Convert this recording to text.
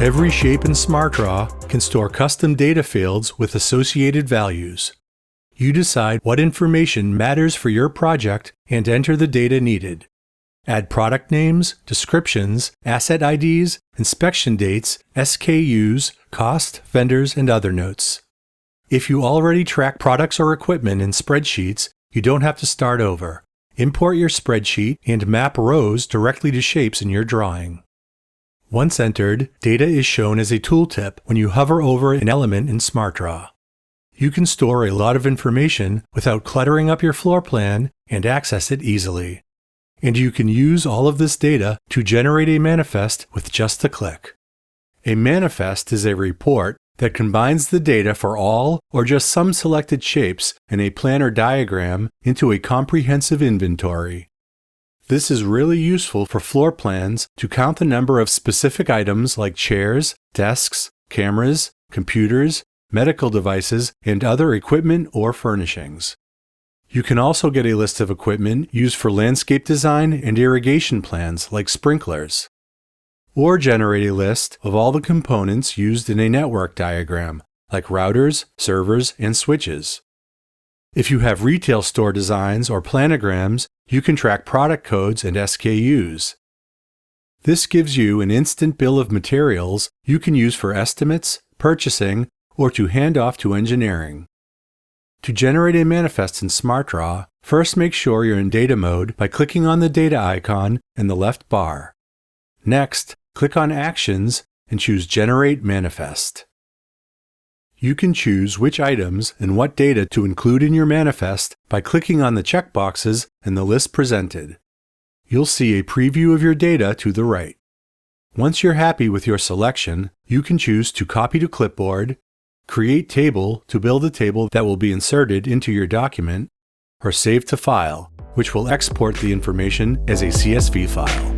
Every shape in SmartDraw can store custom data fields with associated values. You decide what information matters for your project and enter the data needed. Add product names, descriptions, asset IDs, inspection dates, SKUs, cost, vendors, and other notes. If you already track products or equipment in spreadsheets, you don't have to start over. Import your spreadsheet and map rows directly to shapes in your drawing. Once entered, data is shown as a tooltip when you hover over an element in SmartDraw. You can store a lot of information without cluttering up your floor plan and access it easily. And you can use all of this data to generate a manifest with just a click. A manifest is a report that combines the data for all or just some selected shapes in a plan or diagram into a comprehensive inventory. This is really useful for floor plans to count the number of specific items like chairs, desks, cameras, computers, medical devices, and other equipment or furnishings. You can also get a list of equipment used for landscape design and irrigation plans like sprinklers. Or generate a list of all the components used in a network diagram like routers, servers, and switches. If you have retail store designs or planograms, you can track product codes and SKUs. This gives you an instant bill of materials you can use for estimates, purchasing, or to hand off to engineering. To generate a manifest in SmartDraw, first make sure you're in data mode by clicking on the data icon in the left bar. Next, click on Actions and choose Generate Manifest. You can choose which items and what data to include in your manifest by clicking on the checkboxes in the list presented. You'll see a preview of your data to the right. Once you're happy with your selection, you can choose to copy to clipboard, create table to build a table that will be inserted into your document, or save to file, which will export the information as a CSV file.